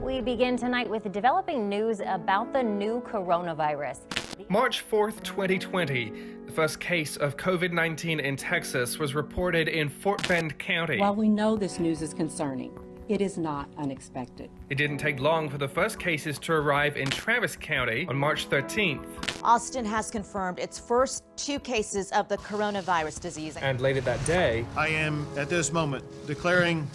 We begin tonight with developing news about the new coronavirus. March 4th, 2020, the first case of COVID-19 in Texas was reported in Fort Bend County. While we know this news is concerning, it is not unexpected. It didn't take long for the first cases to arrive in Travis County on March 13th. Austin has confirmed its first 2 cases of the coronavirus disease. And later that day, I am, at this moment, declaring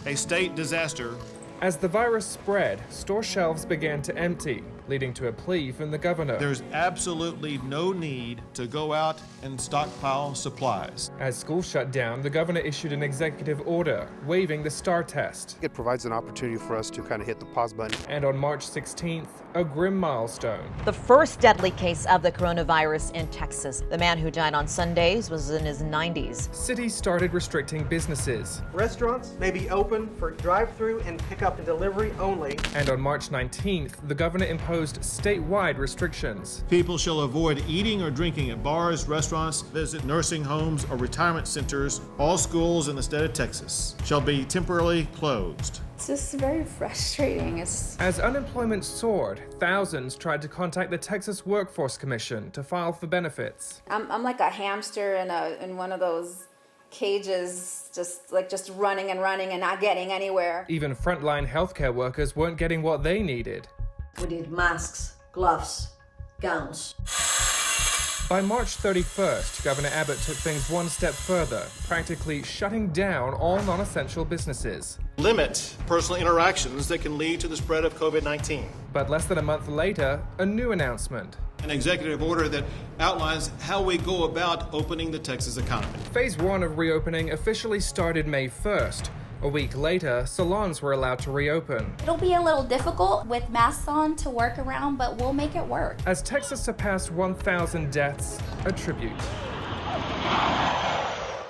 a state disaster. As the virus spread, store shelves began to empty, leading to a plea from the governor. There's absolutely no need to go out and stockpile supplies. As schools shut down, the governor issued an executive order waiving the STAR test. It provides an opportunity for us to kind of hit the pause button. And on March 16th, a grim milestone. The first deadly case of the coronavirus in Texas. The man who died on Sundays was in his 90s. Cities started restricting businesses. Restaurants may be open for drive-through and pickup and delivery only. And on March 19th, the governor imposed statewide restrictions. People shall avoid eating or drinking at bars, restaurants, visit nursing homes or retirement centers. All schools in the state of Texas shall be temporarily closed. It's just very frustrating. As unemployment soared, thousands tried to contact the Texas Workforce Commission to file for benefits. I'm like a hamster in one of those cages, just running and running and not getting anywhere. Even frontline healthcare workers weren't getting what they needed. We need masks, gloves, gowns. By March 31st, Governor Abbott took things one step further, practically shutting down all non-essential businesses. Limit personal interactions that can lead to the spread of COVID-19. But less than a month later, a new announcement. An executive order that outlines how we go about opening the Texas economy. Phase 1 of reopening officially started May 1st. A week later, salons were allowed to reopen. It'll be a little difficult with masks on to work around, but we'll make it work. As Texas surpassed 1,000 deaths, a tribute.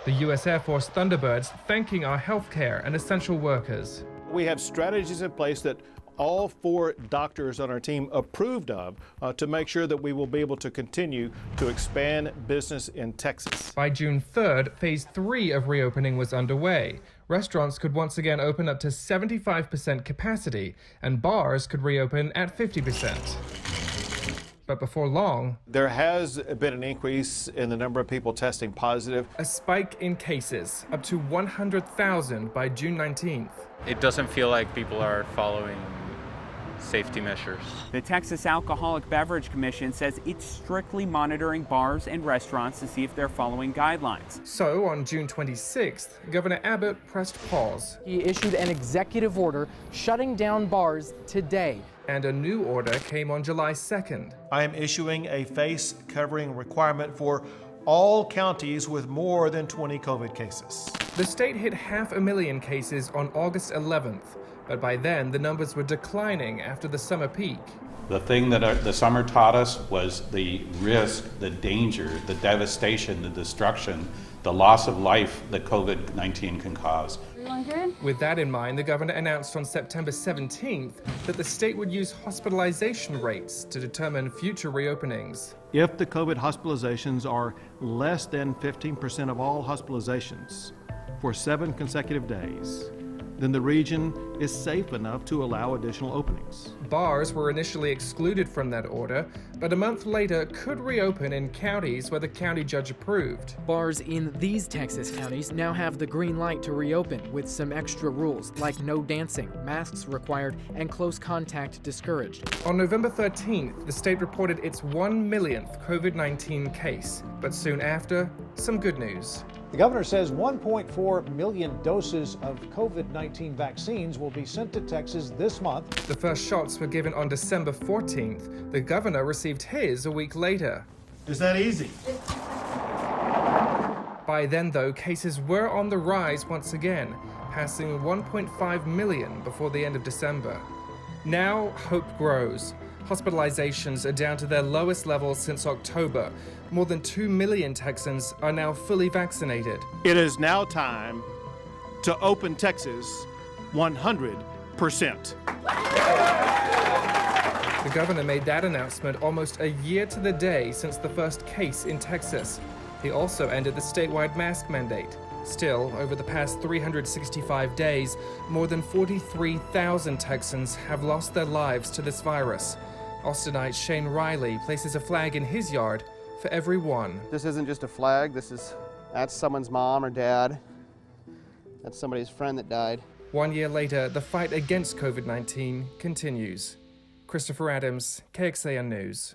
The U.S. Air Force Thunderbirds thanking our healthcare and essential workers. We have strategies in place that all 4 doctors on our team approved of to make sure that we will be able to continue to expand business in Texas. By June 3rd, phase 3 of reopening was underway. Restaurants could once again open up to 75% capacity, and bars could reopen at 50%. But before long, there has been an increase in the number of people testing positive. A spike in cases, up to 100,000 by June 19th. It doesn't feel like people are following safety measures. The Texas Alcoholic Beverage Commission says it's strictly monitoring bars and restaurants to see if they're following guidelines. So on June 26th, Governor Abbott pressed pause. He issued an executive order shutting down bars today. And a new order came on July 2nd. I am issuing a face covering requirement for all counties with more than 20 COVID cases. The state hit 500,000 cases on August 11th, but by then the numbers were declining after the summer peak. The thing that the summer taught us was the risk, the danger, the devastation, the destruction, the loss of life that COVID-19 can cause. With that in mind, the governor announced on September 17th that the state would use hospitalization rates to determine future reopenings. If the COVID hospitalizations are less than 15% of all hospitalizations for 7 consecutive days, then the region is safe enough to allow additional openings. Bars were initially excluded from that order, but a month later could reopen in counties where the county judge approved. Bars in these Texas counties now have the green light to reopen with some extra rules like no dancing, masks required, and close contact discouraged. On November 13th, the state reported its 1 millionth COVID-19 case, but soon after, some good news. The governor says 1.4 million doses of COVID-19 vaccines will be sent to Texas this month. The first shots were given on December 14th. The governor received his a week later. Is that easy? By then, though, cases were on the rise once again, passing 1.5 million before the end of December. Now, hope grows. Hospitalizations are down to their lowest levels since October. More than 2 million Texans are now fully vaccinated. It is now time to open Texas 100%. The governor made that announcement almost a year to the day since the first case in Texas. He also ended the statewide mask mandate. Still, over the past 365 days, more than 43,000 Texans have lost their lives to this virus. Austinite Shane Riley places a flag in his yard for every one. This isn't just a flag, that's someone's mom or dad. That's somebody's friend that died. 1 year later, the fight against COVID-19 continues. Christopher Adams, KXAN News.